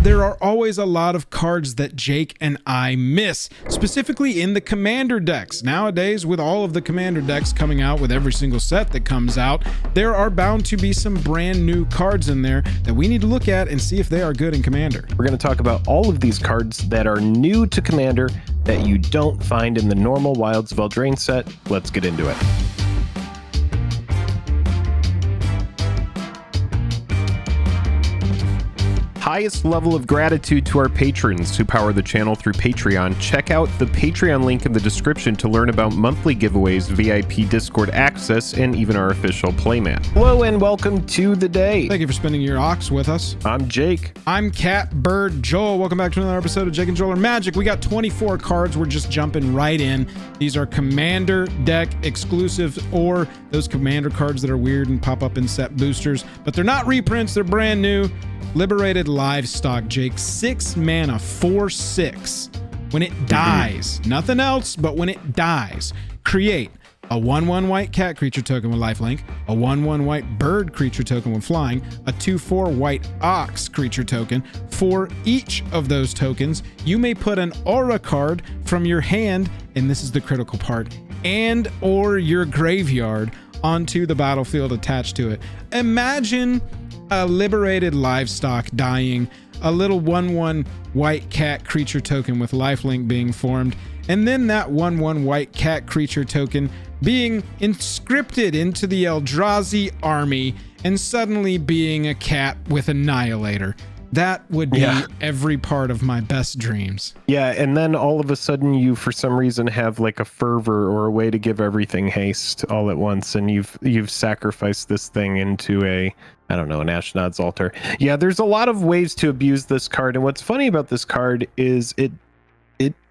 there are always a lot of cards that Jake and I miss, specifically in the commander decks. Nowadays, with all of the commander decks coming out with every single set that comes out, there are bound to be some brand new cards in there that we need to look at and see if they are good in commander. We're going to talk about all of these cards that are new to commander that you don't find in the normal Wilds of Eldraine set. Let's get into it. Highest level of gratitude to our patrons who power the channel through Patreon. Check out the Patreon link in the description to learn about monthly giveaways, VIP Discord access, and even our official playmat. Hello and welcome to the day. Thank you for spending your ox with us. I'm Jake. I'm Cat Bird Joel. Welcome back to another episode of Jake and Joel are Magic. We got 24 cards. We're just jumping right in. These are commander deck exclusives, or those commander cards that are weird and pop up in set boosters, but they're not reprints. They're brand new. Liberated livestock, Jake. 6 mana, 4/6. When it dies, nothing else, but when it dies, create a 1/1 white cat creature token with lifelink, a 1/1 white bird creature token with flying, a 2/4 white ox creature token. For each of those tokens, you may put an aura card from your hand, and this is the critical part, and or your graveyard onto the battlefield attached to it. Imagine a liberated livestock dying, a little 1/1 white cat creature token with lifelink being formed, and then that 1/1 white cat creature token being inscripted into the Eldrazi army and suddenly being a cat with Annihilator. That would be every part of my best dreams. Yeah, and then all of a sudden you, for some reason, have like a fervor or a way to give everything haste all at once, and you've sacrificed this thing into a, I don't know, an Ashnod's altar. Yeah, there's a lot of ways to abuse this card, and what's funny about this card is it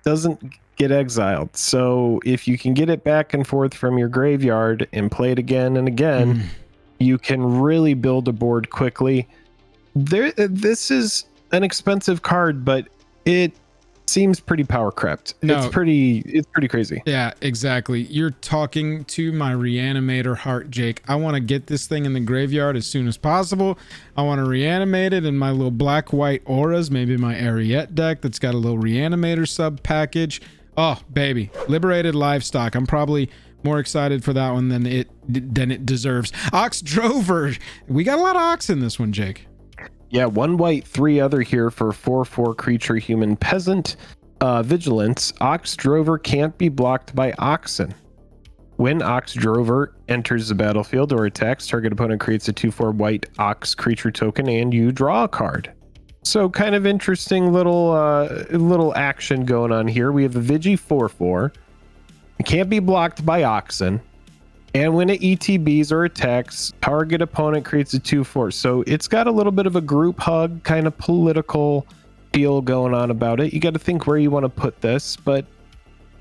doesn't get exiled. So if you can get it back and forth from your graveyard and play it again and again, you can really build a board quickly. This is an expensive card, but it seems pretty power crept. No. It's pretty crazy. Yeah, exactly. You're talking to my reanimator heart, Jake. I want to get this thing in the graveyard as soon as possible. I want to reanimate it in my little black-white auras, maybe my Ariette deck that's got a little reanimator sub package. Oh, baby. Liberated livestock. I'm probably more excited for that one than it deserves. Ox Drover. We got a lot of ox in this one, Jake. Yeah, 1 white, 3 other here for 4/4 creature human peasant. Vigilance. Ox Drover can't be blocked by oxen. When Ox Drover enters the battlefield or attacks, target opponent creates a 2/4 white ox creature token and you draw a card. So kind of interesting little action going on here. We have a Vigi 4/4. It can't be blocked by oxen. And when it ETBs or attacks, target opponent creates a 2/4. So it's got a little bit of a group hug, kind of political feel going on about it. You got to think where you want to put this, but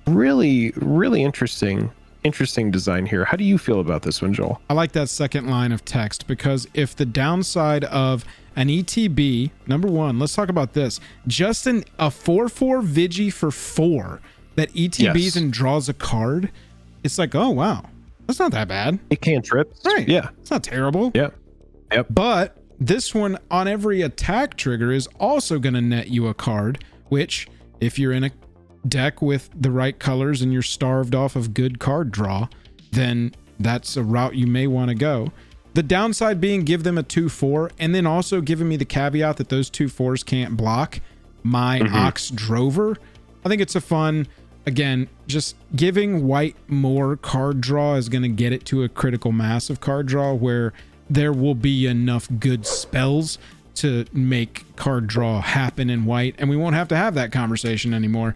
really, really interesting design here. How do you feel about this one, Joel? I like that second line of text, because if the downside of an ETB, number one, let's talk about this. Just a 4/4 Vigi for 4 that ETBs and draws a card. It's like, oh, wow. That's not that bad. It cantrips. Right. Yeah. It's not terrible. Yeah. Yep. But this one on every attack trigger is also going to net you a card, which if you're in a deck with the right colors and you're starved off of good card draw, then that's a route you may want to go. The downside being give them a 2/4 and then also giving me the caveat that those 2/4s can't block my Ox Drover. I think it's a fun, again, just giving white more card draw is going to get it to a critical mass of card draw where there will be enough good spells to make card draw happen in white, and we won't have to have that conversation anymore.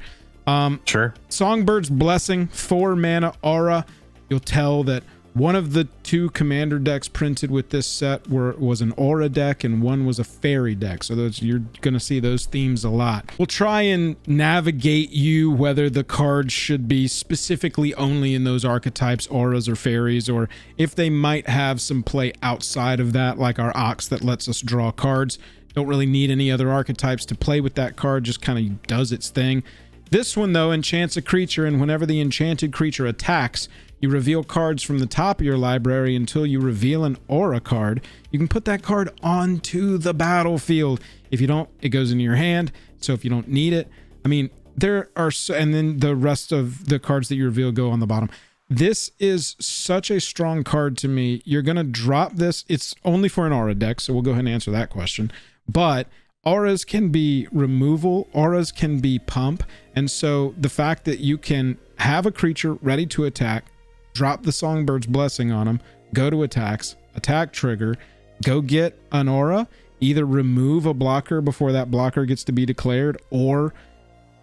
Sure. Songbird's Blessing, 4 mana aura. You'll tell that one of the 2 commander decks printed with this set was an aura deck and one was a fairy deck. So you're going to see those themes a lot. We'll try and navigate you whether the cards should be specifically only in those archetypes, auras or fairies, or if they might have some play outside of that, like our Ox that lets us draw cards. Don't really need any other archetypes to play with that card, just kind of does its thing. This one, though, enchants a creature, and whenever the enchanted creature attacks, you reveal cards from the top of your library until you reveal an aura card. You can put that card onto the battlefield. If you don't, it goes into your hand. So if you don't need it, I mean, there are, and then the rest of the cards that you reveal go on the bottom. This is such a strong card to me. You're going to drop this. It's only for an aura deck, so we'll go ahead and answer that question. But auras can be removal, auras can be pump, and so the fact that you can have a creature ready to attack, drop the Songbird's Blessing on them, go to attacks, attack trigger, go get an aura, either remove a blocker before that blocker gets to be declared, or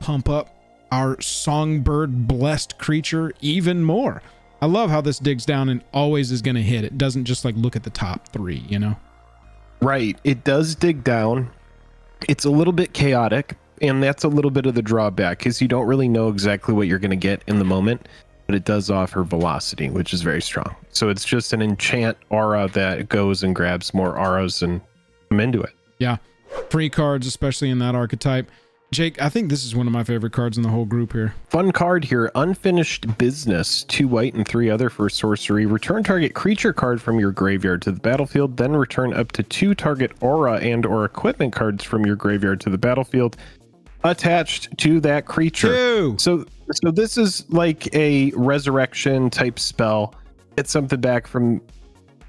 pump up our Songbird blessed creature even more. I love how this digs down and always is going to hit. It doesn't just like look at the top three, you know? Right. It does dig down. It's a little bit chaotic, and that's a little bit of the drawback, because you don't really know exactly what you're going to get in the moment, but it does offer velocity, which is very strong. So it's just an enchant aura that goes and grabs more auras and come into it. Yeah. Free cards, especially in that archetype. Jake, I think this is one of my favorite cards in the whole group here. Fun card here. Unfinished Business. 2 white and 3 other for sorcery. Return target creature card from your graveyard to the battlefield. Then return up to 2 target aura and or equipment cards from your graveyard to the battlefield attached to that creature. 2. So this is like a resurrection type spell. It's something back from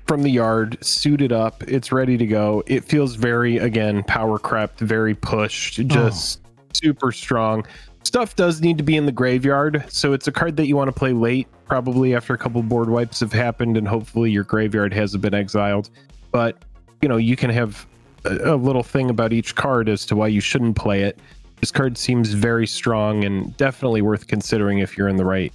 the yard, suited up. It's ready to go. It feels very, again, power crept, very pushed, just super strong. Stuff does need to be in the graveyard, so it's a card that you want to play late, probably after a couple board wipes have happened and hopefully your graveyard hasn't been exiled. But you know, you can have a little thing about each card as to why you shouldn't play it. This card seems very strong and definitely worth considering if you're in the right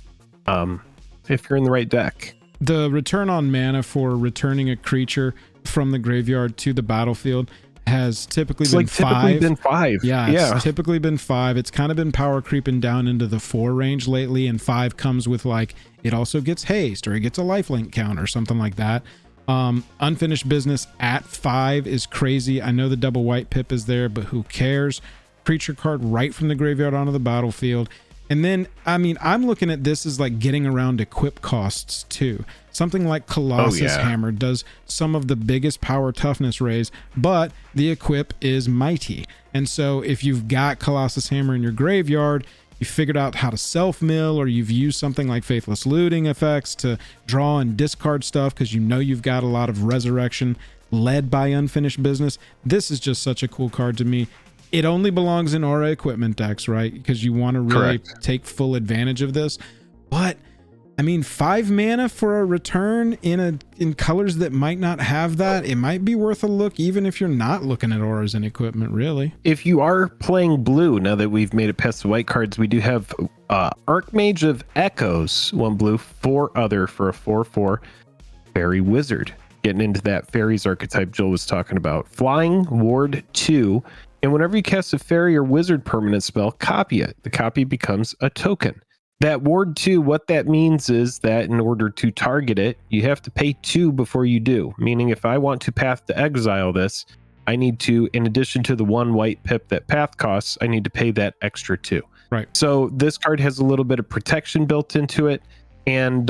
deck. The return on mana for returning a creature from the graveyard to the battlefield has typically been 5. Yeah, it's typically been 5. It's kind of been power creeping down into the 4 range lately, and 5 comes with like, it also gets haste or it gets a lifelink count or something like that. Unfinished Business at 5 is crazy. I know the double white pip is there, but who cares? Creature card right from the graveyard onto the battlefield. And then, I mean, I'm looking at this as like getting around equip costs too. Something like Colossus Hammer does some of the biggest power toughness raise, but the equip is mighty. And so if you've got Colossus Hammer in your graveyard, you figured out how to self-mill, or you've used something like Faithless Looting effects to draw and discard stuff because you know you've got a lot of resurrection led by Unfinished Business. This is just such a cool card to me. It only belongs in aura equipment decks, right? Because you want to really take full advantage of this. But I mean, 5 mana for a return in colors that might not have that, it might be worth a look, even if you're not looking at auras and equipment, really. If you are playing blue, now that we've made it past the white cards, we do have Archmage of Echoes, 1 blue, 4 other for a 4/4 Fairy Wizard. Getting into that fairies archetype Joel was talking about. Flying, ward 2. And whenever you cast a fairy or wizard permanent spell, copy it. The copy becomes a token. That ward 2, what that means is that in order to target it, you have to pay 2 before you do. Meaning if I want to path to exile this, I need to, in addition to the 1 white pip that path costs, I need to pay that extra 2. Right. So this card has a little bit of protection built into it, and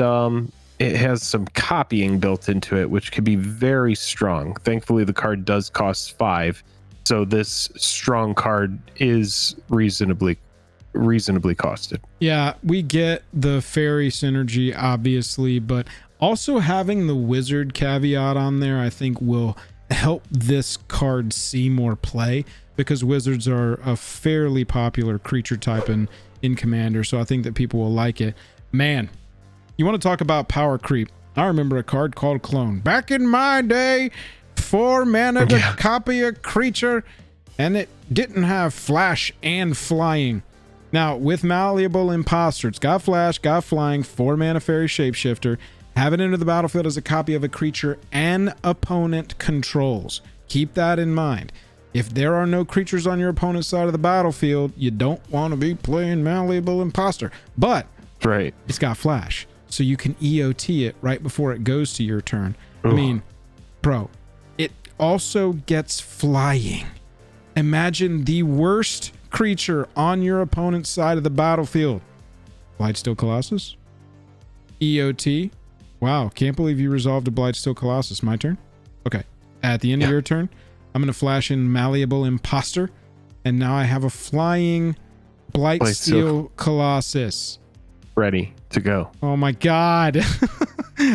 it has some copying built into it, which could be very strong. Thankfully, the card does cost 5. So this strong card is reasonably costed. Yeah, we get the fairy synergy, obviously, but also having the wizard caveat on there, I think will help this card see more play, because wizards are a fairly popular creature type in Commander. So I think that people will like it. Man, you want to talk about power creep? I remember a card called Clone. Back in my day, 4 mana to copy a creature, and it didn't have flash and flying. Now, with Malleable Imposter, it's got flash, got flying, 4 mana fairy shapeshifter. Have it into the battlefield as a copy of a creature an opponent controls. Keep that in mind. If there are no creatures on your opponent's side of the battlefield, you don't want to be playing Malleable Imposter. But it's got flash, so you can EOT it right before it goes to your turn. I mean, bro, it also gets flying. Imagine the worst creature on your opponent's side of the battlefield. Blightsteel Colossus? EOT. Wow, can't believe you resolved a Blightsteel Colossus. My turn? Okay. At the end of your turn, I'm going to flash in Malleable Imposter. And now I have a flying Blightsteel Colossus. Ready to go. Oh my god.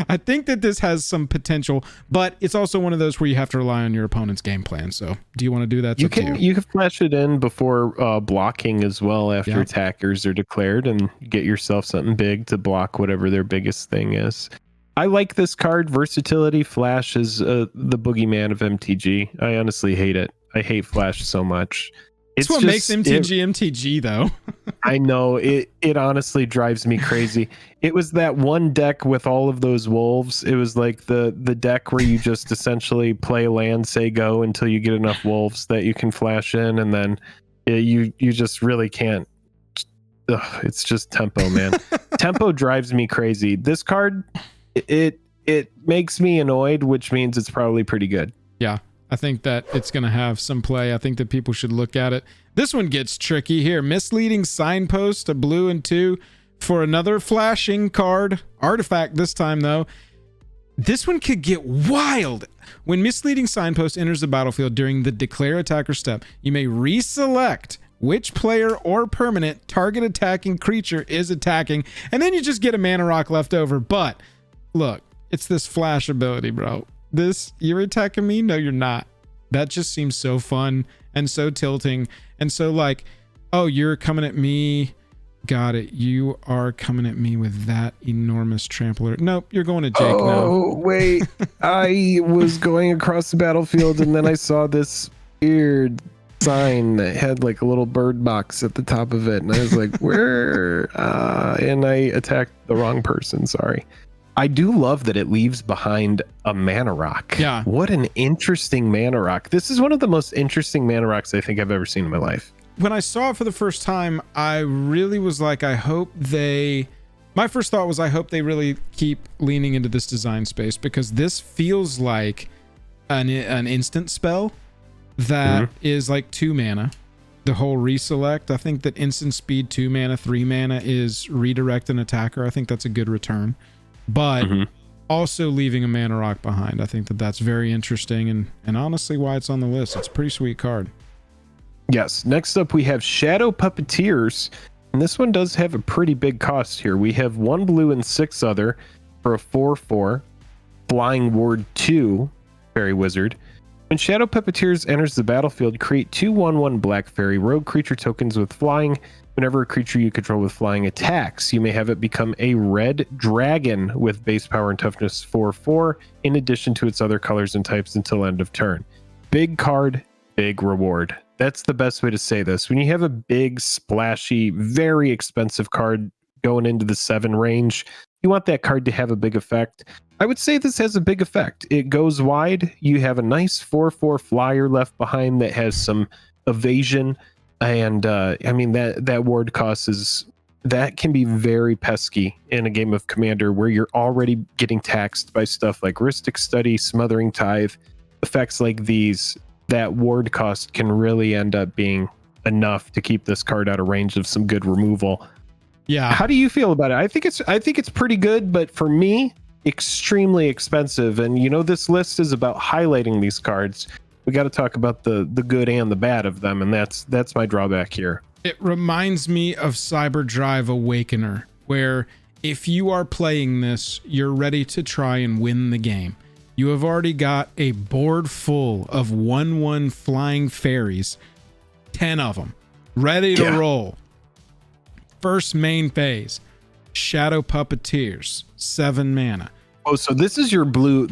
I think that this has some potential, but it's also one of those where you have to rely on your opponent's game plan. So do you want to do that? You can flash it in before blocking as well after attackers are declared, and get yourself something big to block whatever their biggest thing is. I like this card. Versatility. Flash is the boogeyman of MTG. I honestly hate it. I hate Flash so much. It's what makes MTG though. I know it honestly drives me crazy. It was that one deck with all of those wolves. It was like the deck where you just essentially play land, say go until you get enough wolves that you can flash in, and then you just really can't. Ugh, it's just tempo, man. Tempo drives me crazy. This card, it makes me annoyed, which means it's probably pretty good. Yeah. I think that it's going to have some play. I think that people should look at it. This one gets tricky here. Misleading Signpost, a blue and 2 for another flashing card. Artifact this time, though. This one could get wild. When Misleading Signpost enters the battlefield during the declare attacker step, you may reselect which player or permanent target attacking creature is attacking, and then you just get a mana rock left over. But look, it's this flash ability, bro. You're attacking me? No, you're not. That just seems so fun and so tilting and so like, oh, you're coming at me. Got it. You are coming at me with that enormous trampler. Nope, you're going to Jake now. Oh, wait. I was going across the battlefield and then I saw this weird sign that had like a little bird box at the top of it. And I was like, where? And I attacked the wrong person. Sorry. I do love that it leaves behind a mana rock. Yeah. What an interesting mana rock. This is one of the most interesting mana rocks I think I've ever seen in my life. When I saw it for the first time, I really was like, my first thought was, I hope they really keep leaning into this design space, because this feels like an instant spell that is like 2 mana. The whole reselect, I think that instant speed 2 mana, 3 mana is redirect an attacker. I think that's a good return. But also leaving a mana rock behind. I think that that's very interesting, and honestly why it's on the list. It's a pretty sweet card. Yes. Next up, we have Shadow Puppeteers, and this one does have a pretty big cost here. We have 1 blue and 6 other for a 4/4 Flying Ward 2 Fairy Wizard. When Shadow Puppeteers enters the battlefield, create 2 1/1 Black Fairy Rogue creature tokens with flying. Whenever a creature you control with flying attacks, you may have it become a red dragon with base power and toughness 4/4, in addition to its other colors and types until end of turn. Big card, big reward. That's the best way to say this. When you have a big, splashy, very expensive card going into the 7 range, you want that card to have a big effect. I would say this has a big effect. It goes wide. You have a nice 4/4 flyer left behind that has some evasion. And I mean, that ward cost that can be very pesky in a game of Commander where you're already getting taxed by stuff like Rhystic Study, Smothering Tithe. Effects like these, that ward cost can really end up being enough to keep this card out of range of some good removal. Yeah. How do you feel about it? I think it's pretty good, but for me, extremely expensive. And you know, this list is about highlighting these cards. We got to talk about the good and the bad of them, and that's my drawback here. It reminds me of Cyberdrive Awakener, where if you are playing this, you're ready to try and win the game. You have already got a board full of 1/1 flying fairies, 10 of them, ready to roll. First main phase, Shadow Puppeteers, 7 mana. Oh, so this is your blue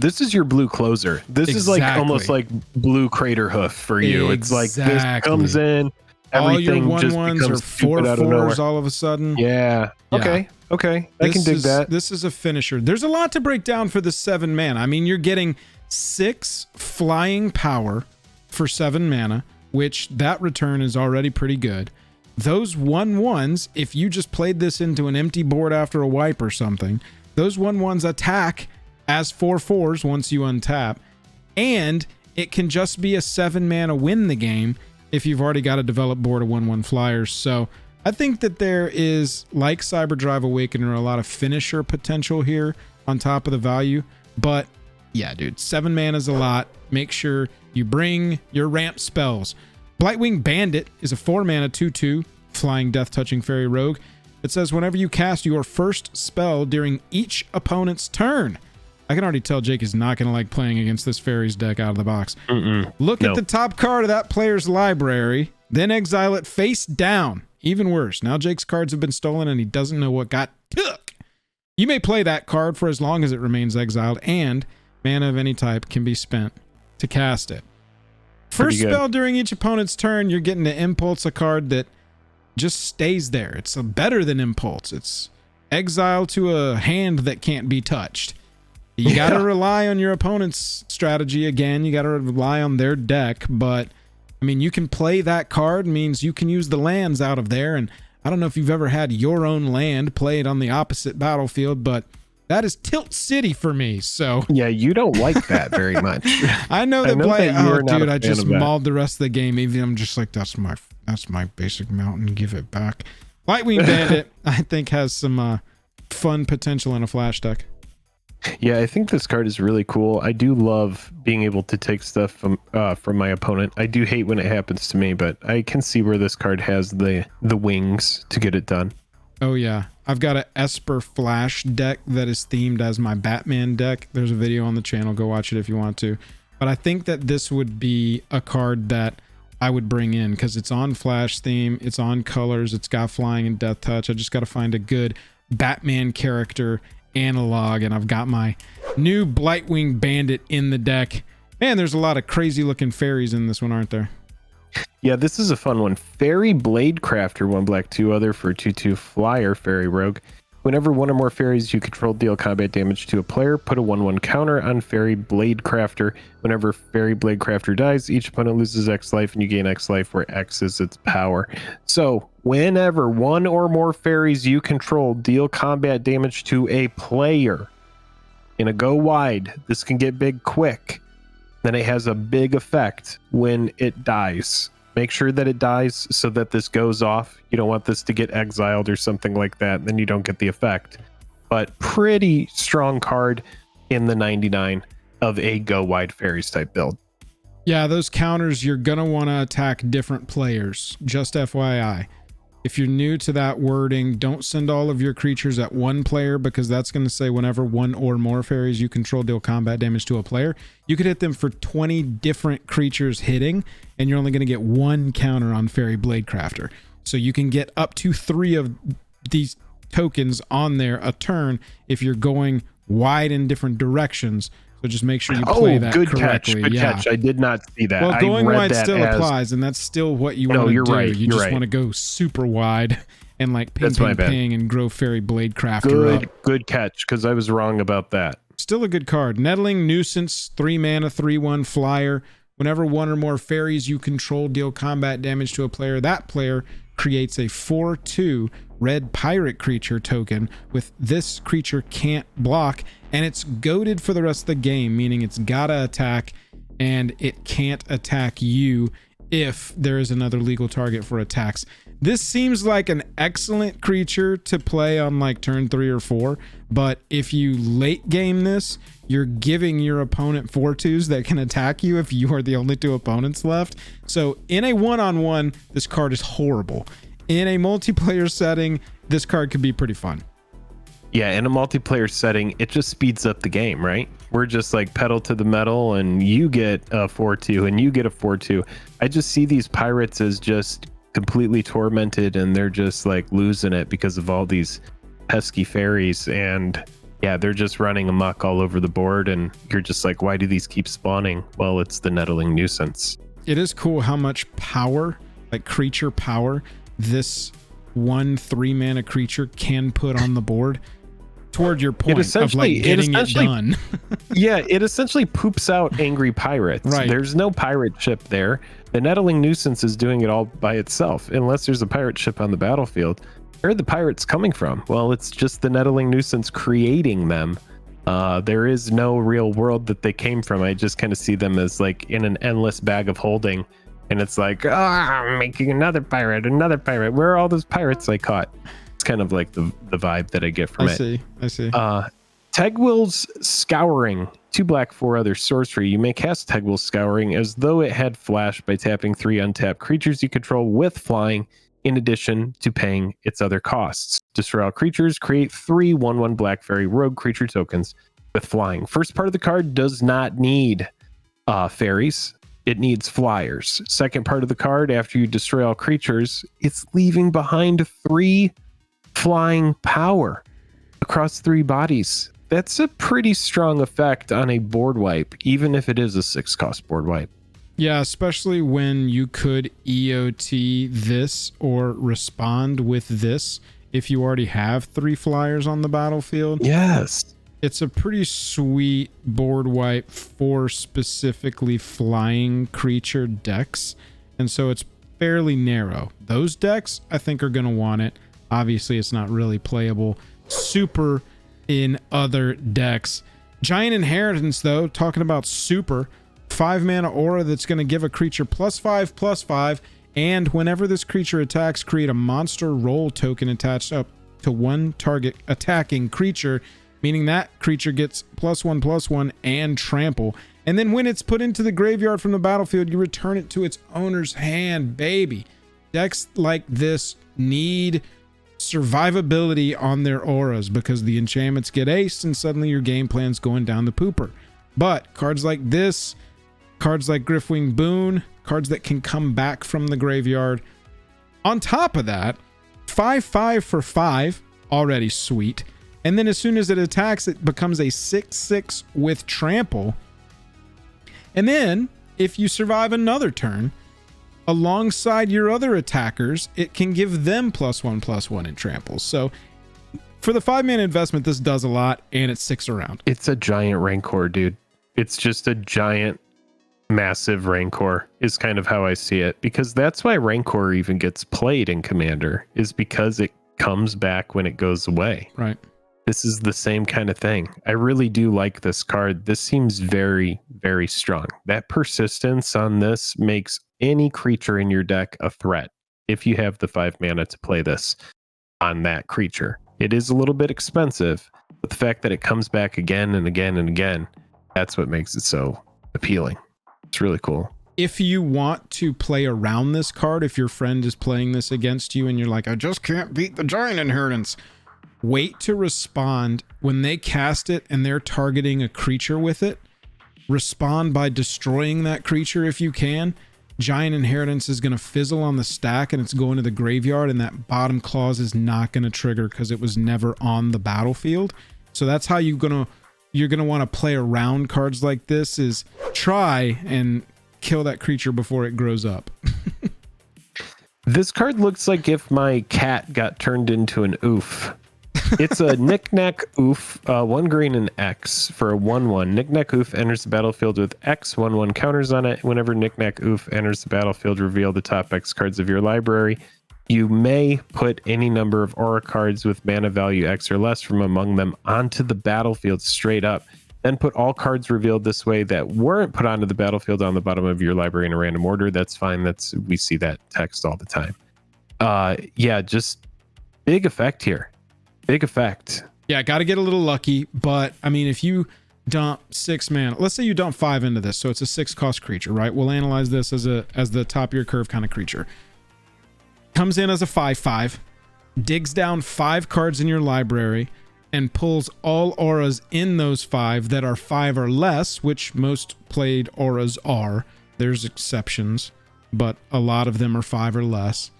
closer. This is like almost like blue Crater Hoof for you. It's like this comes in, everything all your just 1/1s becomes are 4/4s all of a sudden. Yeah. Okay. I can dig that. This is a finisher. There's a lot to break down for the 7 mana. I mean, you're getting 6 flying power for 7 mana, which that return is already pretty good. Those 1/1s, if you just played this into an empty board after a wipe or something, those 1/1s attack as 4/4s once you untap, and it can just be a 7 mana win the game if you've already got a developed board of 1/1 flyers. So I think that there is, like Cyberdrive Awakener, a lot of finisher potential here on top of the value. But yeah, dude, 7 mana is a lot. Make sure you bring your ramp spells. Blightwing Bandit is a 4 mana 2/2 flying death touching fairy rogue. It says whenever you cast your first spell during each opponent's turn. I can already tell Jake is not going to like playing against this fairies deck out of the box. Look at the top card of that player's library, then exile it face down. Even worse, now Jake's cards have been stolen and he doesn't know what got took. You may play that card for as long as it remains exiled, and mana of any type can be spent to cast it. First spell during each opponent's turn, you're getting to impulse a card that just stays there. It's better than impulse. It's exile to a hand that can't be touched. You got to rely on your opponent's strategy again. You got to rely on their deck, but I mean, you can play that card, means you can use the lands out of there. And I don't know if you've ever had your own land played on the opposite battlefield, but that is Tilt City for me. So yeah, you don't like that very much. I know that dude, I just mauled the rest of the game. Even I'm just like, that's my basic mountain. Give it back. Lightwing Bandit, I think, has some fun potential in a flash deck. Yeah, I think this card is really cool. I do love being able to take stuff from my opponent. I do hate when it happens to me, but I can see where this card has the wings to get it done. Oh yeah, I've got an Esper Flash deck that is themed as my Batman deck. There's a video on the channel. Go watch it if you want to. But I think that this would be a card that I would bring in because it's on Flash theme, it's on colors, it's got flying and death touch. I just got to find a good Batman character analog, and I've got my new Blightwing Bandit in the deck. Man, there's a lot of crazy looking fairies in this one, aren't there? Yeah, this is a fun one. Fairy Blade Crafter, 1 black 2 other for 2/2 flyer fairy rogue. Whenever one or more fairies you control deal combat damage to a player, put a 1/1 counter on Fairy Blade Crafter. Whenever Fairy Blade Crafter dies, each opponent loses X life and you gain X life, where X is its power. So whenever one or more fairies you control deal combat damage to a player in a go wide, this can get big quick. Then it has a big effect when it dies. Make sure that it dies so that this goes off. You don't want this to get exiled or something like that. Then you don't get the effect. But pretty strong card in the 99 of a go wide fairies type build. Yeah, those counters, you're going to want to attack different players. Just FYI. If you're new to that wording, don't send all of your creatures at one player, because that's going to say whenever one or more fairies you control deal combat damage to a player, you could hit them for 20 different creatures hitting, and you're only going to get 1 counter on Fairy Blade Crafter. So you can get up to 3 of these tokens on there a turn if you're going wide in different directions. So just make sure you play that correctly. Good catch. I did not see that. Well, going wide still applies, and that's still what you want to do. Right, you just want to go super wide and like ping and grow Fairy Blade Crafter up. Good catch, because I was wrong about that. Still a good card. Nettling Nuisance, 3 mana, 3/1 flyer. Whenever one or more fairies you control deal combat damage to a player, that player creates a 4/2 red pirate creature token with this creature can't block, and it's goaded for the rest of the game, meaning it's gotta attack and it can't attack you if there is another legal target for attacks. This seems like an excellent creature to play on like turn 3 or 4, but if you late game this, you're giving your opponent 4/2s that can attack you if you are the only 2 opponents left. So in a one-on-one, this card is horrible. In a multiplayer setting, this card could be pretty fun. Yeah, in a multiplayer setting, it just speeds up the game, right? We're just like pedal to the metal, and you get a 4/2 and you get a 4/2. I just see these pirates as just completely tormented, and they're just like losing it because of all these pesky fairies, and yeah, they're just running amok all over the board, and you're just like, why do these keep spawning? Well, it's the Nettling Nuisance. It is cool how much power, like creature power, this 1 3-mana creature can put on the board. Toward your point of like getting it done. Yeah, it essentially poops out angry pirates. Right. There's no pirate ship there. The Nettling Nuisance is doing it all by itself, unless there's a pirate ship on the battlefield. Where are the pirates coming from? Well, it's just the Nettling Nuisance creating them. There is no real world that they came from. I just kind of see them as like in an endless bag of holding, And it's like, I'm making another pirate. Where are all those pirates I caught? It's kind of like the vibe that I get from it. I see. Tegwill's Scouring, 2 black, 4 other sorcery. You may cast Tegwill's Scouring as though it had flash by tapping 3 untapped creatures you control with flying, in addition to paying its other costs. Destroy all creatures, create 3 1/1 black fairy rogue creature tokens with flying. First part of the card does not need fairies. It needs flyers. Second part of the card, after you destroy all creatures, it's leaving behind 3 flying power across 3 bodies. That's a pretty strong effect on a board wipe, even if it is a 6-cost board wipe. Yeah, especially when you could EOT this or respond with this if you already have 3 flyers on the battlefield. Yes. It's a pretty sweet board wipe for specifically flying creature decks, and so it's fairly narrow. Those decks, I think, are going to want it. Obviously, it's not really playable super in other decks. Giant Inheritance, though, talking about super, 5 mana aura that's going to give a creature +5/+5, and whenever this creature attacks, create a monster roll token attached up to 1 target attacking creature, meaning that creature gets +1/+1 and trample. And then when it's put into the graveyard from the battlefield, you return it to its owner's hand, baby. Decks like this need survivability on their auras because the enchantments get aced and suddenly your game plan's going down the pooper. But cards like this, cards like Griffwing Boon, cards that can come back from the graveyard. On top of that, 5/5 for 5, already sweet. And then as soon as it attacks, it becomes a 6/6 with trample. And then if you survive another turn, alongside your other attackers, it can give them +1/+1 in tramples. So for the 5 mana investment, this does a lot, and it's 6 around. It's a giant Rancor, dude. It's just a giant, massive Rancor is kind of how I see it, because that's why Rancor even gets played in Commander, is because it comes back when it goes away. Right. This is the same kind of thing. I really do like this card. This seems very, very strong. That persistence on this makes any creature in your deck a threat if you have the 5 mana to play this on that creature. It is a little bit expensive, but the fact that it comes back again and again and again, that's what makes it so appealing. It's really cool. If you want to play around this card, if your friend is playing this against you and you're like, I just can't beat the Giant Inheritance, wait to respond when they cast it and they're targeting a creature with it. Respond by destroying that creature if you can. Giant Inheritance is going to fizzle on the stack and it's going to the graveyard, and that bottom clause is not going to trigger because it was never on the battlefield. So that's how you're going to want to play around cards like this, is try and kill that creature before it grows up. This card looks like if my cat got turned into an oof. It's a Knick-Knack Oof, 1 green and X for a 1/1. Knick-Knack Oof enters the battlefield with X 1/1 counters on it. Whenever Knick-Knack Oof enters the battlefield, reveal the top X cards of your library. You may put any number of aura cards with mana value X or less from among them onto the battlefield straight up. Then put all cards revealed this way that weren't put onto the battlefield on the bottom of your library in a random order. That's fine. We see that text all the time. Yeah, just big effect here. Big effect. Yeah, got to get a little lucky, but I mean, if you dump 6 mana, let's say you dump 5 into this, so it's a 6-cost creature, right? We'll analyze this as the top of your curve kind of creature. Comes in as a 5/5, digs down 5 cards in your library, and pulls all auras in those 5 that are 5 or less, which most played auras are. There's exceptions, but a lot of them are 5 or less.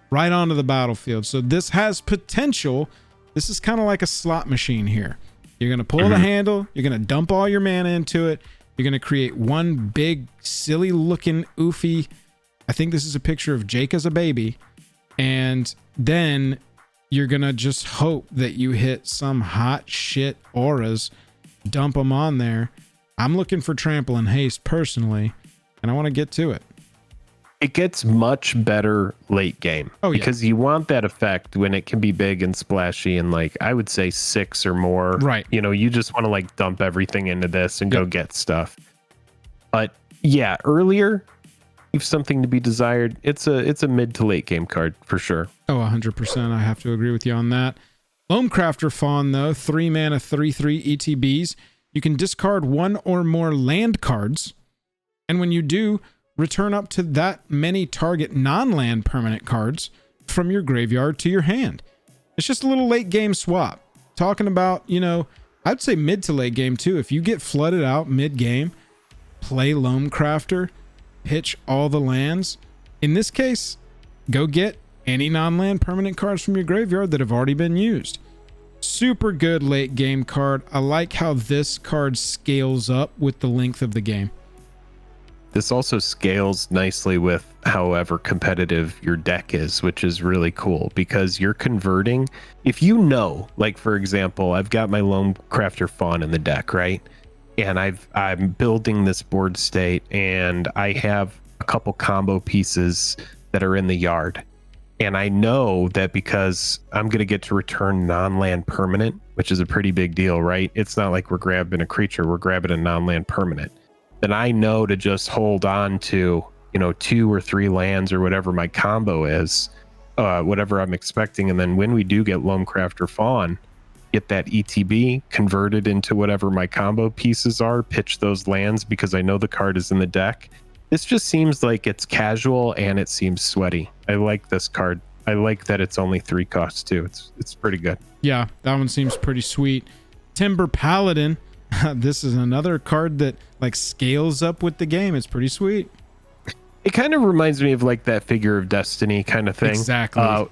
Right onto the battlefield. So this has potential. This is kind of like a slot machine here. You're going to pull the handle. You're going to dump all your mana into it. You're going to create one big, silly looking, oofy. I think this is a picture of Jake as a baby. And then you're going to just hope that you hit some hot shit auras, dump them on there. I'm looking for trample and haste personally, and I want to get to it. It gets much better late game. Oh, yeah. Because you want that effect when it can be big and splashy and, like, I would say 6 or more. Right. You know, you just want to like dump everything into this and go get stuff. But yeah, earlier leaves something to be desired. It's a mid to late game card for sure. Oh, 100%. I have to agree with you on that. Loamcrafter Fawn, though, 3 mana, 3/3 ETBs. You can discard 1 or more land cards, and when you do, return up to that many target non-land permanent cards from your graveyard to your hand. It's just a little late game swap. Talking about, I'd say mid to late game too. If you get flooded out mid game, play Loamcrafter, pitch all the lands. In this case, go get any non-land permanent cards from your graveyard that have already been used. Super good late game card. I like how this card scales up with the length of the game. This also scales nicely with however competitive your deck is, which is really cool because you're converting. If like for example, I've got my Loamcrafter Fawn in the deck, right? And I'm building this board state and I have a couple combo pieces that are in the yard. And I know that because I'm going to get to return non-land permanent, which is a pretty big deal, right? It's not like we're grabbing a creature, we're grabbing a non-land permanent. Then I know to just hold on to, 2 or 3 lands or whatever my combo is, whatever I'm expecting. And then when we do get Loamcrafter Fawn, get that ETB converted into whatever my combo pieces are, pitch those lands because I know the card is in the deck. This just seems like it's casual and it seems sweaty. I like this card. I like that it's only 3 costs too. It's pretty good. Yeah, that one seems pretty sweet. Timber Paladin. This is another card that scales up with the game. It's pretty sweet. It kind of reminds me of like that Figure of Destiny kind of thing. Exactly.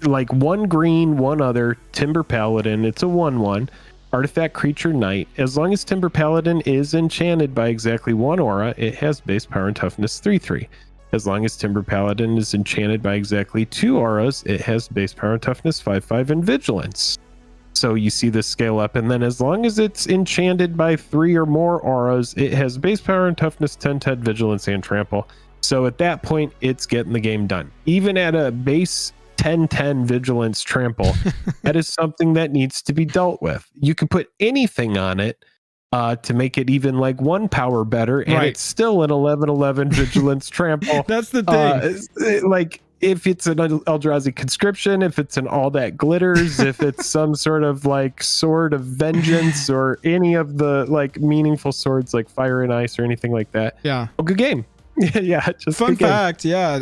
Like 1 green, 1 other, Timber Paladin. It's a 1/1 artifact creature knight. As long as Timber Paladin is enchanted by exactly 1 aura, it has base power and toughness 3/3. As long as Timber Paladin is enchanted by exactly 2 auras, it has base power and toughness 5/5 and vigilance. So you see this scale up, and then as long as it's enchanted by 3 or more auras, it has base power and toughness 10/10, vigilance, and trample. So at that point, it's getting the game done. Even at a base 10/10 vigilance trample, that is something that needs to be dealt with. You can put anything on it to make it even 1 power better, and right. It's still an 11/11 vigilance trample. That's the thing. If it's an Eldrazi conscription, if it's an all that glitters, if it's some sort of sword of vengeance or any of the meaningful swords like fire and ice or anything like that. Yeah. Oh, good game. Yeah. Just fun fact. Yeah.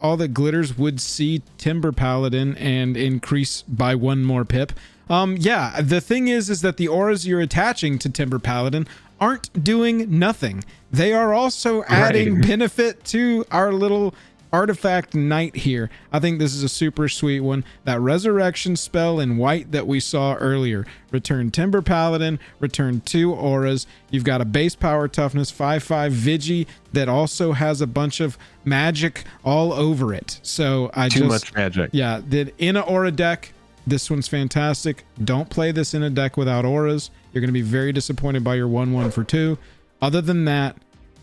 All that glitters would see Timber Paladin and increase by 1 more pip. Yeah. The thing is that the auras you're attaching to Timber Paladin aren't doing nothing. They are also adding benefit to our little artifact knight here. I think this is a super sweet one. That resurrection spell in white that we saw earlier. Return Timber Paladin, return 2 auras. You've got a base power toughness 5/5 Vigi that also has a bunch of magic all over it. So too much magic. Yeah, in an aura deck, this one's fantastic. Don't play this in a deck without auras. You're going to be very disappointed by your 1/1 for 2. Other than that,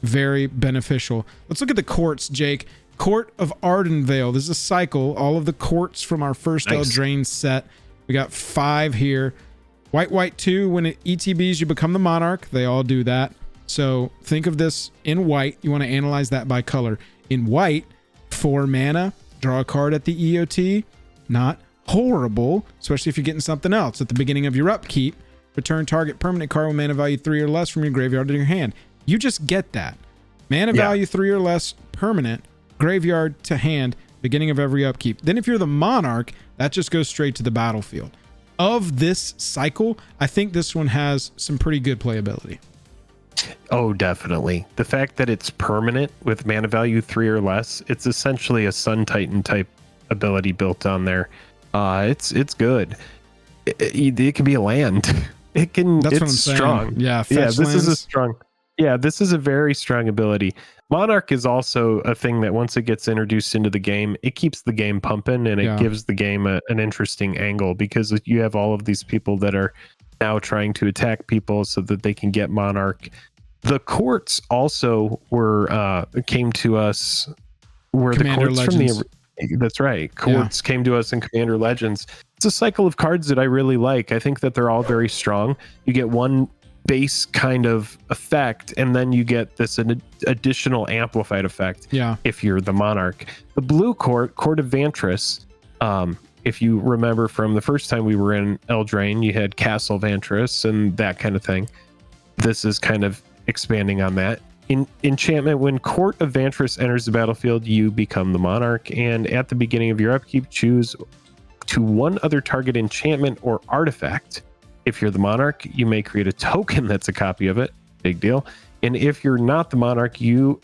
very beneficial. Let's look at the courts, Jake. Court of Ardenvale. This is a cycle. All of the courts from our first Eldraine set. We got 5 here. White 2. When it ETBs, you become the monarch. They all do that. So think of this in white. You want to analyze that by color. In white, 4 mana. Draw a card at the EOT. Not horrible, especially if you're getting something else. At the beginning of your upkeep, return target permanent card with mana value 3 or less from your graveyard to your hand. You just get that. Mana value 3 or less permanent. Graveyard to hand, beginning of every upkeep. Then if you're the monarch, that just goes straight to the battlefield. Of this cycle, I think this one has some pretty good playability. Oh, definitely. The fact that it's permanent with mana value 3 or less, it's essentially a Sun Titan type ability built on there. It's good. It can be a land. It can. That's it's what I'm saying. strong. Yeah, this lands. is a strong. Yeah, this is a very strong ability. Monarch is also a thing that once it gets introduced into the game, it keeps the game pumping and it gives the game an interesting angle because you have all of these people that are now trying to attack people so that they can get Monarch. The courts also came to us were Commander the courts Legends. from the. That's right. Courts came to us in Commander Legends. It's a cycle of cards that I really like. I think that they're all very strong. You get one base kind of effect, and then you get this additional amplified effect. Yeah. If you're the monarch. The blue court of vantress, if you remember from the first time we were in Eldraine, you had castle vantress and that kind of thing. This is kind of expanding on that. In enchantment, when court of vantress enters the battlefield, you become the monarch, and at the beginning of your upkeep, choose to one other target enchantment or artifact. If you're the monarch, you may create a token that's a copy of it. Big deal. And if you're not the monarch, you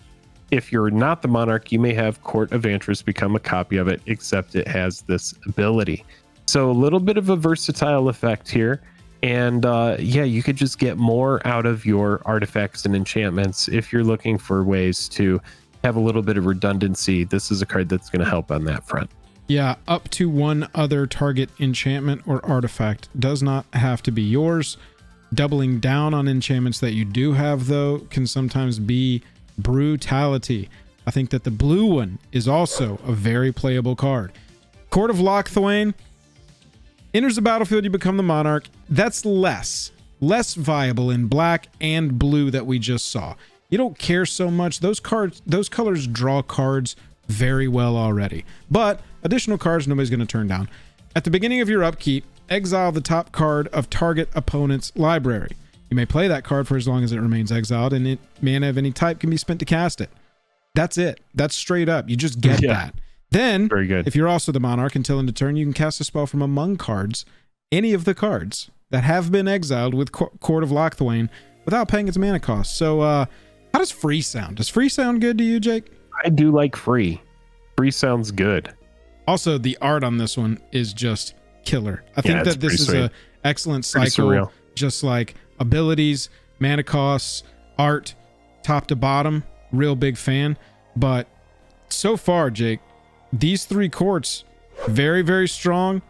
may have Court of Vantress become a copy of it, except it has this ability. So a little bit of a versatile effect here. And yeah, you could just get more out of your artifacts and enchantments. If you're looking for ways to have a little bit of redundancy, this is a card that's going to help on that front. Yeah, up to one other target enchantment or artifact. Does not have to be yours. Doubling down on enchantments that you do have, though, can sometimes be brutality. I think that the blue one is also a very playable card. Court of Locthwain enters the battlefield, you become the monarch. That's less viable in black and blue that we just saw. You don't care so much. Those colors draw cards very well already. But additional cards nobody's going to turn down. At the beginning of your upkeep, exile the top card of target opponent's library. You may play that card for as long as it remains exiled, and mana of any type can be spent to cast it. That's it. That's straight up. You just get that. Then, very good. If you're also the monarch, until end of turn, you can cast a spell from among cards, any of the cards that have been exiled with Court of Locthwain without paying its mana cost. So, how does free sound? Does free sound good to you, Jake? I do like free. Free sounds good. Also, the art on this one is just killer. I think that this is an excellent cycle, just like abilities, mana costs, art, top to bottom. Real big fan. But so far, Jake, these three courts, very, very strong,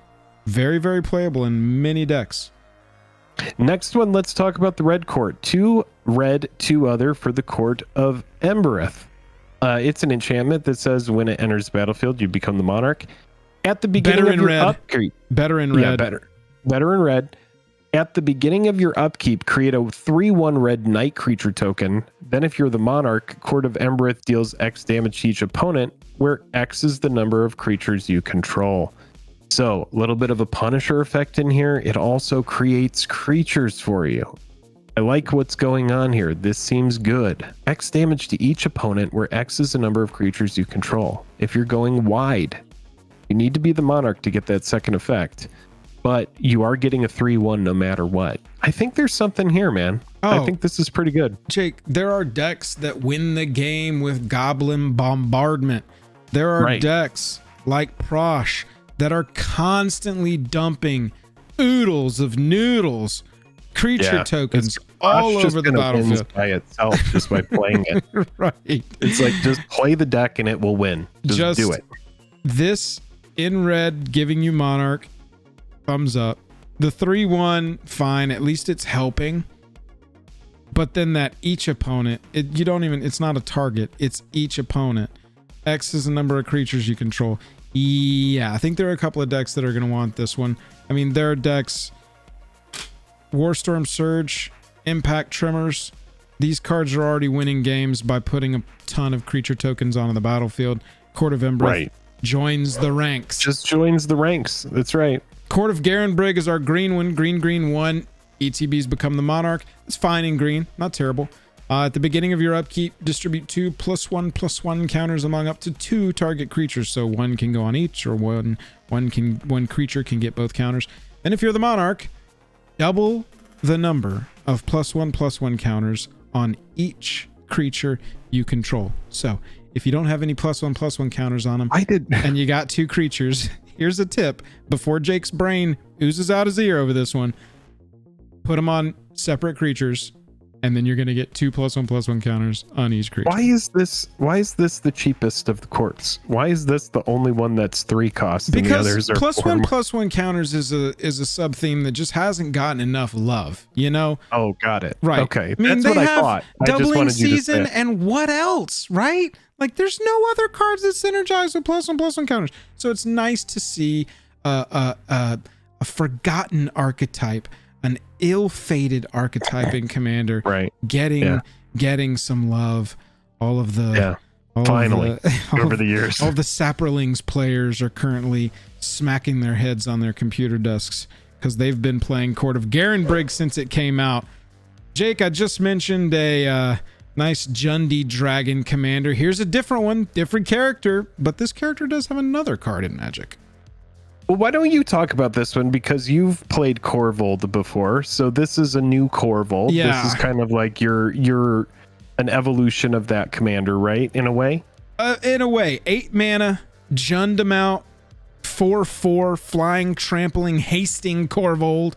very, very playable in many decks. Next one, let's talk about the red court. 2 red, 2 other for the Court of Embereth. It's an enchantment that says when it enters the battlefield, you become the monarch. At the beginning of your upkeep, better in red. Yeah, better in red. At the beginning of your upkeep, create a 3/1 red knight creature token. Then, if you're the monarch, Court of Embereth deals X damage to each opponent, where X is the number of creatures you control. So, a little bit of a Punisher effect in here. It also creates creatures for you. I like what's going on here. This seems good. X damage to each opponent, where X is the number of creatures you control. If you're going wide, you need to be the monarch to get that second effect, but you are getting a 3/1 no matter what. I think there's something here, man. I think this is pretty good. Jake, there are decks that win the game with Goblin Bombardment. There are decks like Prosh that are constantly dumping oodles of noodles, creature tokens all over the battlefield by itself just by playing it. Right. It's like just play the deck and it will win. Just do it. This in red giving you monarch, thumbs up. The 3/1, fine, at least it's helping. But then that each opponent, it's not a target, it's each opponent. X is the number of creatures you control. Yeah, I think there are a couple of decks that are going to want this one. I mean, there are decks, Warstorm Surge, Impact Tremors. These cards are already winning games by putting a ton of creature tokens onto the battlefield. Court of Embereth joins the ranks. Just joins the ranks. That's right. Court of Garen Brigg is our green one. Green 1. ETBs become the monarch. It's fine in green. Not terrible. At the beginning of your upkeep, distribute 2 +1/+1 counters among up to 2 target creatures. So 1 can go on each, or one creature can get both counters. And if you're the monarch, double the number of +1/+1 counters on each creature you control. So if you don't have any +1/+1 counters on them, and you got 2 creatures, here's a tip before Jake's brain oozes out his ear over this one. Put them on separate creatures, and then you're going to get 2 +1/+1 counters on each creature. Why is this the cheapest of the courts? Why is this the only one that's 3 costs? Because and the others are +1/+1 counters is a sub theme that just hasn't gotten enough love, you know? Oh, got it. Right. Okay. I mean, that's what I thought. Doubling season and what else, right? Like, there's no other cards that synergize with +1/+1 counters. So it's nice to see a forgotten archetype an ill-fated archetype in Commander, Right. getting some love. All of the Finally, over the years, all of the Sapperlings players are currently smacking their heads on their computer desks because they've been playing Court of Garen Brigg since it came out. Jake, I just mentioned a nice Jundy dragon commander. Here's a different one, different character, but this character does have another card in Magic. Well, why don't you talk about this one, because you've played Corvold before, so this is a new Corvold. Yeah. This is kind of like you're an evolution of that commander, right? In a way. 8 mana, Jundamount, 4/4 flying, trampling, hasting Corvold.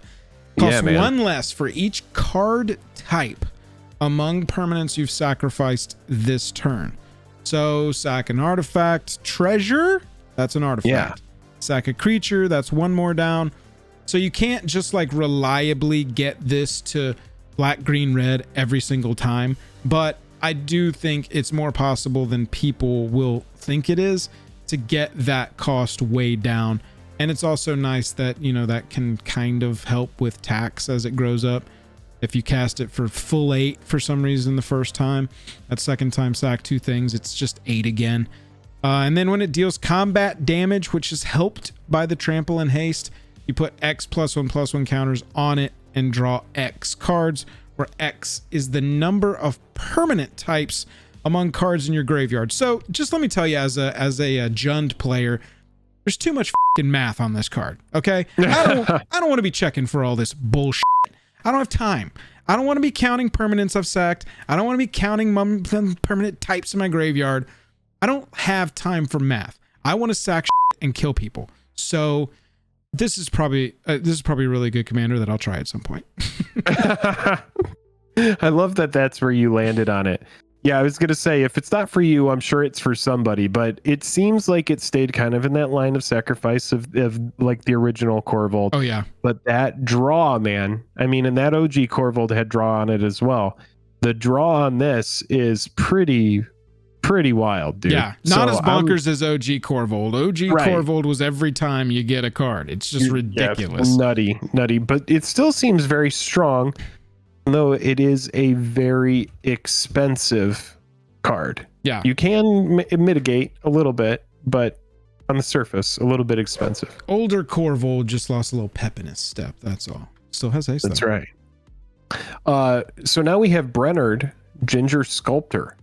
Costs 1 less for each card type among permanents you've sacrificed this turn. So sack an artifact, treasure, that's an artifact. Yeah. Sack a creature, that's 1 more down. So you can't just like reliably get this to black, green, red every single time, but I do think it's more possible than people will think it is to get that cost way down. And it's also nice that, you know, that can kind of help with tax as it grows up. If you cast it for full 8 for some reason the first time, that second time sack 2 things, it's just 8 again. And then when it deals combat damage, which is helped by the trample and haste, you put X +1/+1 counters on it and draw X cards, where X is the number of permanent types among cards in your graveyard. So just let me tell you, as a Jund player, there's too much fucking math on this card. Okay, I don't want to be checking for all this bullshit. I don't have time. I don't want to be counting permanents I've sacked. I don't want to be counting permanent types in my graveyard. I don't have time for math. I want to sack and kill people. So this is probably a really good commander that I'll try at some point. I love that that's where you landed on it. Yeah, I was going to say, if it's not for you, I'm sure it's for somebody, but it seems like it stayed kind of in that line of sacrifice of like the original Corvold. Oh, yeah. But that draw, man, I mean, and that OG Corvold had draw on it as well. The draw on this is pretty wild, dude. Yeah, not as bonkers as OG Corvold. OG Corvold was every time you get a card. It's just ridiculous. Yeah, nutty, but it still seems very strong, though it is a very expensive card. Yeah. You can mitigate a little bit, but on the surface, a little bit expensive. Older Corvold just lost a little pep in his step, that's all. Still has haste. That's right. So now we have Brener, Ginger Sculptor.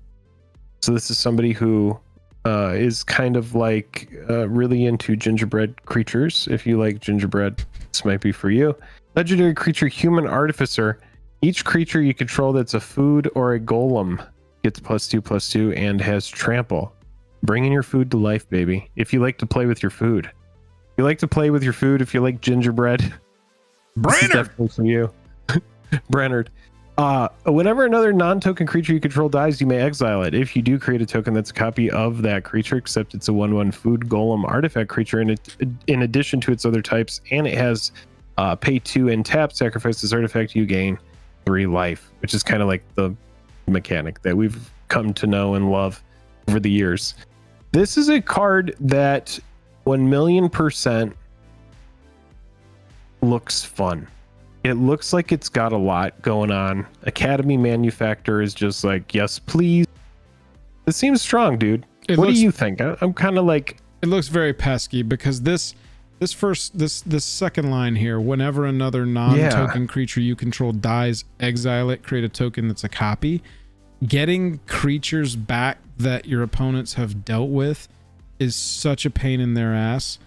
So this is somebody who is kind of like really into gingerbread creatures. If you like gingerbread, this might be for you. Legendary creature, Human Artificer. Each creature you control that's a food or a golem gets +2/+2 and has trample. Bringing your food to life, baby. If you like to play with your food. If you like to play with your food, if you like gingerbread, this is definitely for you. Brener. Whenever another non-token creature you control dies, you may exile it. If you do, create a token that's a copy of that creature, except it's a 1/1 food golem artifact creature in addition to its other types, and it has pay 2 and tap, sacrifice this artifact, you gain 3 life, which is kind of like the mechanic that we've come to know and love over the years. This is a card that 1,000,000% looks fun. It looks like it's got a lot going on. Academy Manufactor is just like, yes, please. It seems strong, dude. What do you think? I'm kind of like... It looks very pesky because this second line here, whenever another non-token creature you control dies, exile it, create a token that's a copy. Getting creatures back that your opponents have dealt with is such a pain in their ass.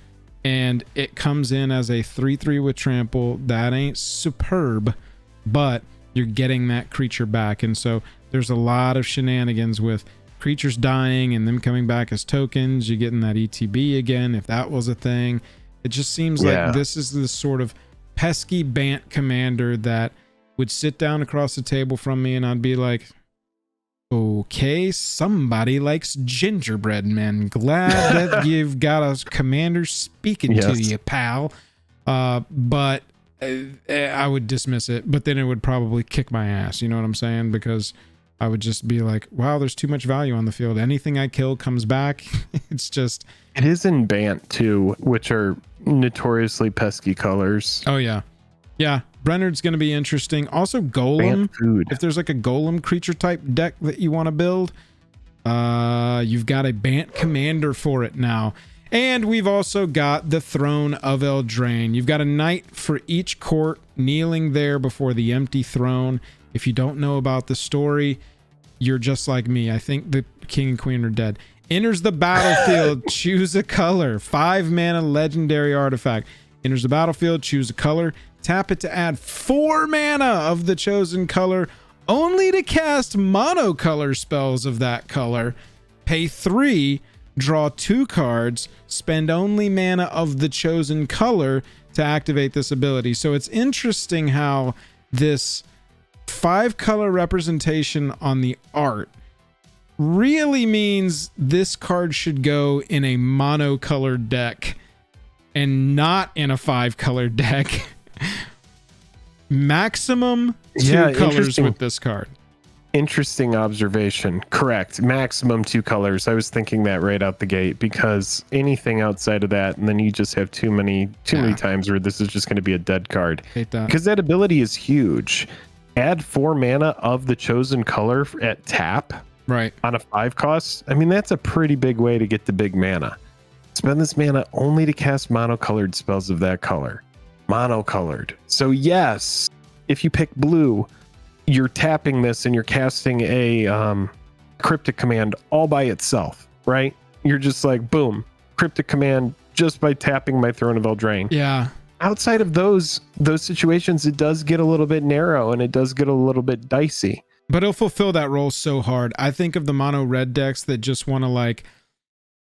And it comes in as a 3/3 with trample. That ain't superb, but you're getting that creature back. And so there's a lot of shenanigans with creatures dying and them coming back as tokens. You're getting that ETB again, if that was a thing. It just seems like this is the sort of pesky Bant commander that would sit down across the table from me and I'd be like, okay, somebody likes gingerbread men. Glad that you've got a commander speaking to you, pal. But I would dismiss it, but then it would probably kick my ass. You know what I'm saying? Because I would just be like, wow, there's too much value on the field. Anything I kill comes back. It's just... It is in Bant too, which are notoriously pesky colors. Oh, yeah. Yeah. Brenner's going to be interesting. Also, Golem. If there's like a Golem creature type deck that you want to build, you've got a Bant commander for it now. And we've also got the Throne of Eldraine. You've got a knight for each court kneeling there before the empty throne. If you don't know about the story, you're just like me. I think the king and queen are dead. Enters the battlefield, choose a color. 5 mana legendary artifact. Enters the battlefield, choose a color. Tap it to add 4 mana of the chosen color, only to cast monocolor spells of that color. Pay 3, draw 2 cards, spend only mana of the chosen color to activate this ability. So it's interesting how this 5-color representation on the art really means this card should go in a monocolored deck and not in a 5-color deck. Maximum 2 colors with this card. Interesting observation. Correct. Maximum 2 colors. I was thinking that right out the gate, because anything outside of that, and then you just have too many times where this is just going to be a dead card. Hate that. Because that ability is huge. Add 4 mana of the chosen color at tap. Right. On a 5 cost. I mean, that's a pretty big way to get the big mana. Spend this mana only to cast monocolored spells of that color. Monocolored. So yes, if you pick blue, you're tapping this and you're casting a cryptic command all by itself, right? You're just like, boom, cryptic command just by tapping my Throne of Eldraine. Yeah. Outside of those situations, it does get a little bit narrow and it does get a little bit dicey. But it'll fulfill that role so hard. I think of the mono red decks that just want to, like,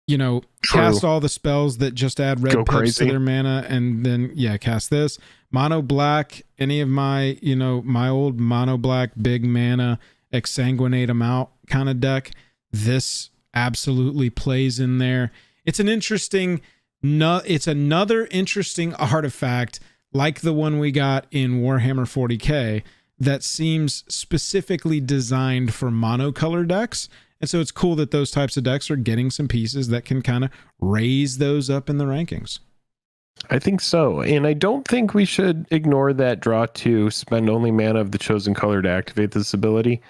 you know, cast all the spells that just add red pips to their mana, and then cast this. Mono black, any of my, you know, my old mono black big mana exsanguinate them out kind of deck. This absolutely plays in there. It's an interesting, it's another interesting artifact like the one we got in Warhammer 40k that seems specifically designed for monocolor decks. And so it's cool that those types of decks are getting some pieces that can kind of raise those up in the rankings. I think so. And I don't think we should ignore that draw 2, spend only mana of the chosen color to activate this ability.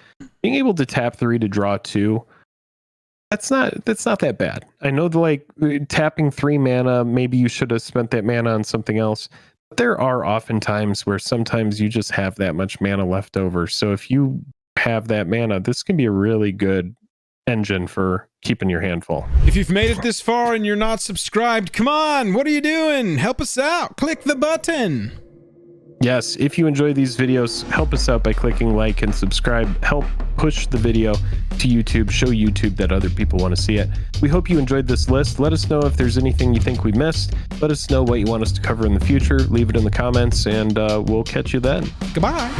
Being able to tap 3 to draw 2, that's not that bad. I know like tapping 3 mana, maybe you should have spent that mana on something else. But there are often times where sometimes you just have that much mana left over. So if you have that mana, this can be a really good engine for keeping your hand full. If you've made it this far and you're not subscribed, come on, what are you doing? Help us out. Click the button. Yes, if you enjoy these videos, help us out by clicking like and subscribe. Help push the video to YouTube, show YouTube that other people want to see it. We hope you enjoyed this list. Let us know if there's anything you think we missed. Let us know what you want us to cover in the future. Leave it in the comments, and we'll catch you then. Goodbye.